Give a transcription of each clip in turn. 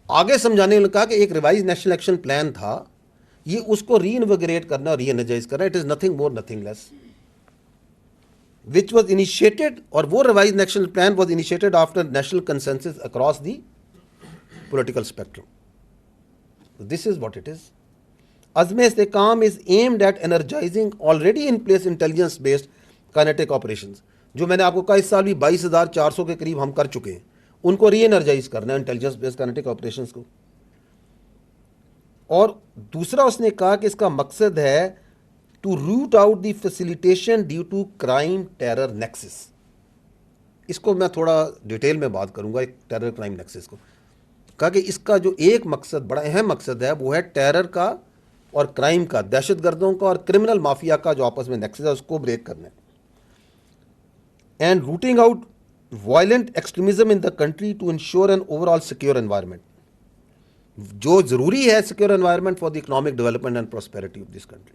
آگے سمجھانے نے کہا کہ ایک ریوائز نیشنل ایکشن پلان تھا، یہ اس کو ری انویگریٹ کرنا اور ری انرجائز کرنا، it is nothing more nothing less, which was initiated, اور وہ revised national plan was initiated after national consensus across the political spectrum. This is what it is. Azm Istehkam is aimed at energising already in place intelligence based kinetic operations. جو میں نے آپ کو کہا اس سال بھی 22,400 کے قریب ہم کر چکے ہیں، ان کو ری انرجائز کرنا ہے انٹیلیجنس بیسڈ کائنیٹک آپریشنز کو. اور دوسرا اس نے کہا کہ اس کا مقصد ہے to root out the facilitation due to crime terror nexus. اس کو میں تھوڑا ڈیٹیل میں بات کروں گا، ایک ٹیرر کرائم نیکسس کو. کہا کہ اس کا جو ایک مقصد، بڑا اہم مقصد ہے، وہ ہے ٹیرر کا اور کرائم کا، دہشت گردوں کا اور کرمنل مافیا کا جو آپس میں نیکسس ہے اس کو بریک کرنا ہے. And rooting out violent extremism in the country to ensure an overall secure environment. جو ضروری ہے secure environment for the economic development and prosperity of this country.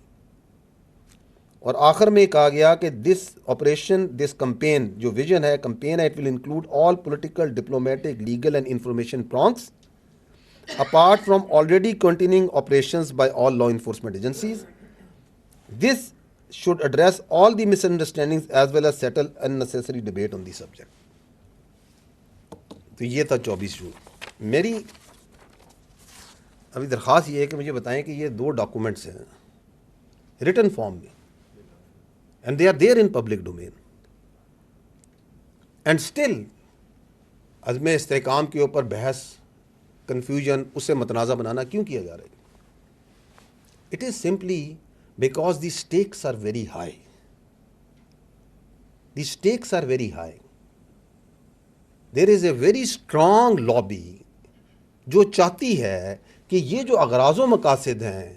اور آخر میں کہا گیا کہ دس آپریشن، دس کمپین، جو ویژن ہے کمپین ہے، it will include all political, diplomatic, legal and information prongs apart from already continuing operations by all law enforcement agencies. This should address all the misunderstandings as well as settle unnecessary debate on the subject. تو یہ تھا 24 جون. میری ابھی درخواست یہ ہے کہ مجھے بتائیں کہ یہ 2 ڈاکومنٹس ہیں ریٹن فارم میں، and they are there in public domain, and still عزم استحکام کے اوپر بحث، کنفیوژن، اس سے متنازع بنانا کیوں کیا جا رہا ہے؟ It is simply because the stakes are very high. The stakes are very high. There is a very strong lobby جو چاہتی ہے کہ یہ جو اغراض و مقاصد ہیں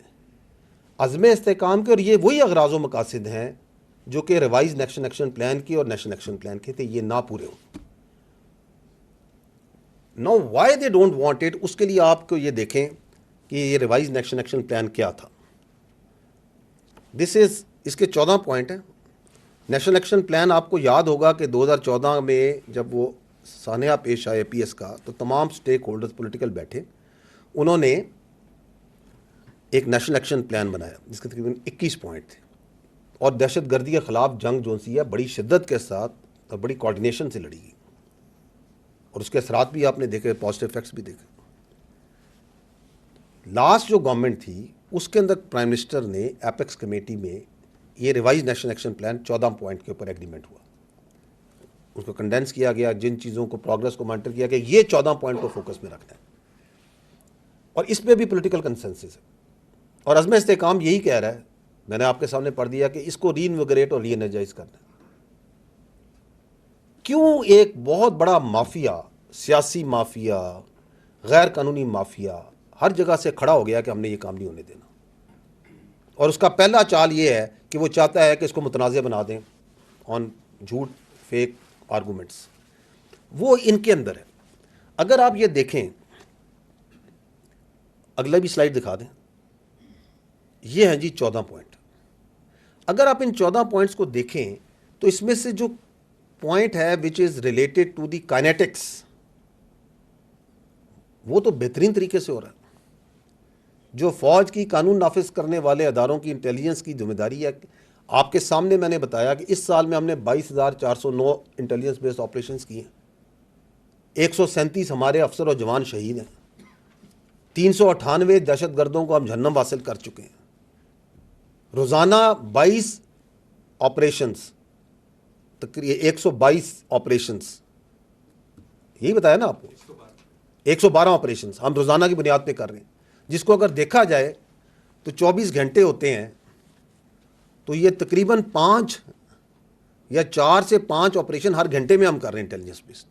عزم استحکام کے، اور یہ وہی اغراض و مقاصد ہیں جو کہ ریوائز نیشنل ایکشن پلان کی اور نیشنل ایکشن پلان کے تھے، یہ نہ پورے ہوں. No why they don't want it. اس کے لیے آپ کو یہ دیکھیں کہ یہ ریوائز نیشنل ایکشن پلان کیا تھا. دس از، اس کے 14 پوائنٹ ہیں. نیشنل ایکشن پلان آپ کو یاد ہوگا کہ 2014 میں جب وہ سانحہ پیش آئے پی ایس کا، تو تمام سٹیک ہولڈرز پولیٹیکل بیٹھے، انہوں نے ایک نیشنل ایکشن پلان بنایا جس کے تقریباً 21 پوائنٹ تھے، اور دہشت گردی کے خلاف جنگ جو سی ہے بڑی شدت کے ساتھ اور بڑی کوارڈینیشن سے لڑی گئی، اور اس کے اثرات بھی آپ نے دیکھے، پازیٹیو افیکٹس بھی دیکھے. لاسٹ جو گورنمنٹ تھی اس کے اندر پرائم منسٹر نے ایپیکس کمیٹی میں یہ revise national action plan 14 point کے اوپر ایگریمنٹ ہوا. اس کو کنڈینس کیا گیا، جن چیزوں کو پروگرس کو مانیٹر کیا گیا، یہ 14 پوائنٹ کو فوکس میں رکھنا ہے، اور اس پہ بھی پولیٹیکل کنسنسس ہے. اور عزم استحکام یہی کہہ رہا ہے، میں نے آپ کے سامنے پڑھ دیا، کہ اس کو ری انویگریٹ اور ری انرجائز کرنا ہے. کیوں ایک بہت بڑا مافیا، سیاسی مافیا، غیر قانونی مافیا ہر جگہ سے کھڑا ہو گیا کہ ہم نے یہ کام نہیں ہونے دینا، اور اس کا پہلا چال یہ ہے کہ وہ چاہتا ہے کہ اس کو متنازع بنا دیں آن جھوٹ، فیک آرگومنٹس. وہ ان کے اندر ہے. اگر آپ یہ دیکھیں، اگلا بھی سلائیڈ دکھا دیں، یہ ہیں جی 14 پوائنٹ. اگر آپ ان 14 پوائنٹس کو دیکھیں تو اس میں سے جو پوائنٹ ہے which is related to the kinetics, وہ تو بہترین طریقے سے ہو رہا ہے. جو فوج کی قانون نافذ کرنے والے اداروں کی انٹیلیجنس کی ذمہ داری ہے. آپ کے سامنے میں نے بتایا کہ اس سال میں ہم نے 22,409 انٹیلیجنس بیسڈ آپریشنز کی ہیں. 137 ہمارے افسر اور جوان شہید ہیں. 398 دہشت گردوں کو ہم جہنم حاصل کر چکے ہیں. روزانہ 22 آپریشنز، تقریباً 122 آپریشنز، یہی بتایا نا آپ کو، 112 آپریشنز ہم روزانہ کی بنیاد پہ کر رہے ہیں، جس کو اگر دیکھا جائے تو 24 گھنٹے ہوتے ہیں، تو یہ تقریباً 5 یا 4 سے 5 آپریشن ہر گھنٹے میں ہم کر رہے ہیں انٹیلیجنس بیسڈ.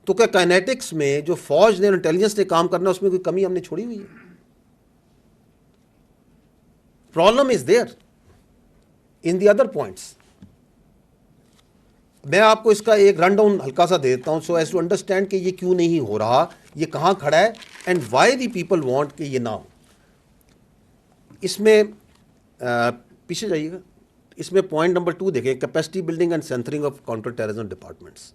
تو کیا کائنیٹکس میں جو فوج نے انٹیلیجنس نے کام کرنا، اس میں کوئی کمی ہم نے چھوڑی ہوئی ہے؟ Problem is there in the other points. میں آپ کو اس کا ایک رن ڈاؤن ہلکا سا دے دیتا ہوں، سو ایز ٹو انڈرسٹینڈ کہ یہ کیوں نہیں ہو رہا، یہ کہاں کھڑا ہے، and why the people want کہ یہ نہ ہو. اس میں پیچھے جائیے گا، اس میں پوائنٹ نمبر 2 دیکھیں، capacity building and centring of counter terrorism departments.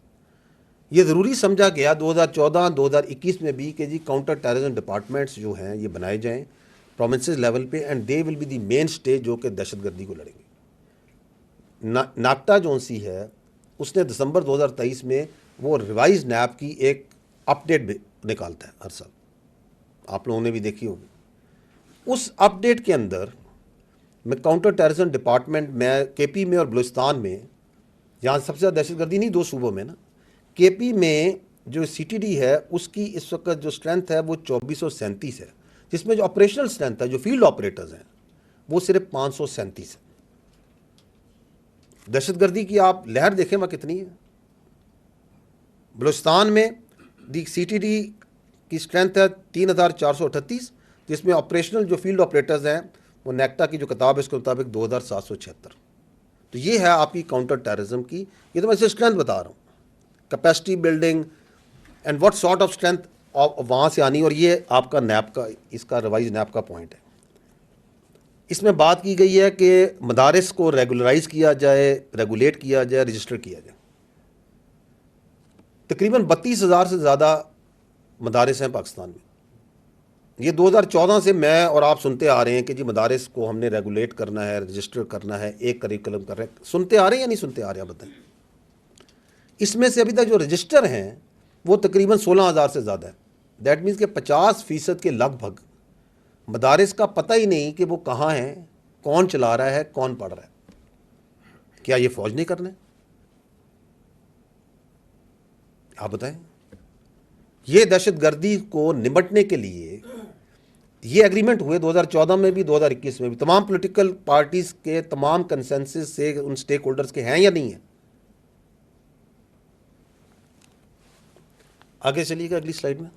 یہ ضروری سمجھا گیا 2014-2021 میں بھی کہ جی کاؤنٹر ٹیررزم ڈپارٹمنٹس جو ہیں یہ بنائے جائیں پروونسز لیول پہ، and they will be the main stage جو کہ دہشت گردی کو لڑیں گے۔ ناکٹا جو سی ہے اس نے دسمبر 2023 میں وہ ریوائز نیب کی ایک اپ ڈیٹ نکالتا ہے ہر سال، آپ لوگوں نے بھی دیکھی ہوگی۔ اس اپ ڈیٹ کے اندر میں کاؤنٹر ٹیررزم ڈپارٹمنٹ میں کے پی میں اور بلوچستان میں، جہاں سب سے زیادہ دہشت گردی نہیں 2 صوبوں میں نا، کے پی میں جو سی ٹی ڈی ہے اس کی اس وقت جو اسٹرینتھ ہے وہ 2437 ہے، جس میں جو آپریشنل اسٹرینتھ ہے جو فیلڈ آپریٹرز ہیں وہ صرف 537 ہے۔ دہشت گردی کی آپ لہر دیکھیں وہاں کتنی ہے۔ بلوچستان میں دی سی ٹی ڈی کی اسٹرینتھ ہے 3438، جس میں آپریشنل جو فیلڈ آپریٹرز ہیں وہ نیکٹا کی جو کتاب ہے اس کے مطابق 2776۔ تو یہ ہے آپ کی کاؤنٹر ٹیررزم کی، یہ تو میں اسے اسٹرینتھ بتا رہا ہوں، capacity building and what sort of strength وہاں سے آنی، اور یہ آپ کا نیب کا اس کا ریوائز نیب کا پوائنٹ ہے۔ اس میں بات کی گئی ہے کہ مدارس کو ریگولرائز کیا جائے، ریگولیٹ کیا جائے، رجسٹر کیا جائے۔ تقریباً 32,000 سے زیادہ مدارس ہیں پاکستان میں۔ یہ 2014 سے میں اور آپ سنتے آ رہے ہیں کہ جی مدارس کو ہم نے ریگولیٹ کرنا ہے، رجسٹر کرنا ہے، ایک کریکولم کر رہے ہیں، سنتے آ رہے ہیں یا نہیں سنتے آ رہے ہیں بتائیں۔ اس میں سے ابھی تک جو رجسٹر ہیں وہ تقریباً 16,000 سے زیادہ ہے۔ دیٹ مینس کہ 50% کے لگ بھگ مدارس کا پتہ ہی نہیں کہ وہ کہاں ہیں، کون چلا رہا ہے، کون پڑھ رہا ہے۔ کیا یہ فوج نہیں کرنا ہے؟ آپ بتائیں۔ یہ دہشت گردی کو نمٹنے کے لیے یہ ایگریمنٹ ہوئے 2014 میں بھی 2021 میں بھی، تمام پولیٹیکل پارٹیز کے تمام کنسنسس سے ان سٹیک ہولڈرز کے ہیں یا نہیں ہیں؟ آگے چلیے گا اگلی سلائیڈ میں۔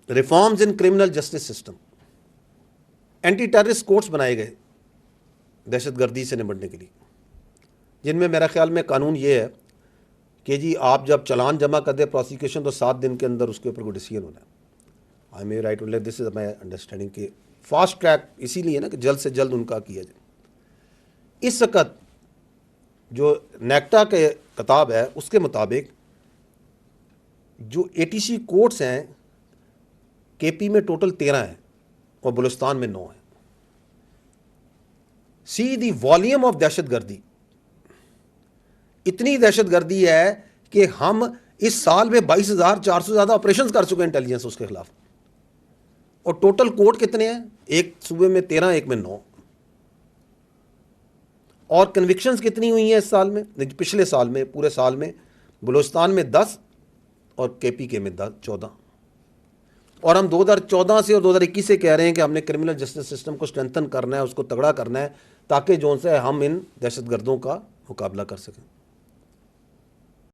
Reforms in criminal justice system, anti terrorist courts بنائے گئے دہشت گردی سے نمٹنے کے لیے، جن میں میرا خیال میں قانون یہ ہے کہ جی آپ جب چلان جمع کر دیں پروسیکیوشن تو 7 دن کے اندر اس کے اوپر کوئی ڈیسیجن ہونا ہے۔ I may right only this is my understanding کہ فاسٹ ٹریک اسی لیے نا کہ جلد سے جلد ان کا کیا جائے۔ اس وقت جو نیکٹا کے کتاب ہے اس کے مطابق جو ATC کورٹس ہیں کے پی میں ٹوٹل 13 ہیں اور بلوچستان میں 9 ہیں۔ سی دی والیوم آف دہشت گردی، اتنی دہشت گردی ہے کہ ہم اس سال میں 22,400 سے زیادہ آپریشنز کر چکے ہیں انٹیلیجنس اس کے خلاف، اور ٹوٹل کورٹ کتنے ہیں؟ ایک صوبے میں 13، ایک میں 9۔ اور کنوکشنز کتنی ہوئی ہیں اس سال میں، پچھلے سال میں پورے سال میں؟ بلوچستان میں 10 اور کے پی کے میں 14۔ اور ہم 2014 سے اور 2021 سے کہہ رہے ہیں کہ ہم نے کرمنل جسٹس سسٹم کو اسٹرینتھن کرنا ہے، اس کو تگڑا کرنا ہے تاکہ جو سے ہم ان دہشت گردوں کا مقابلہ کر سکیں۔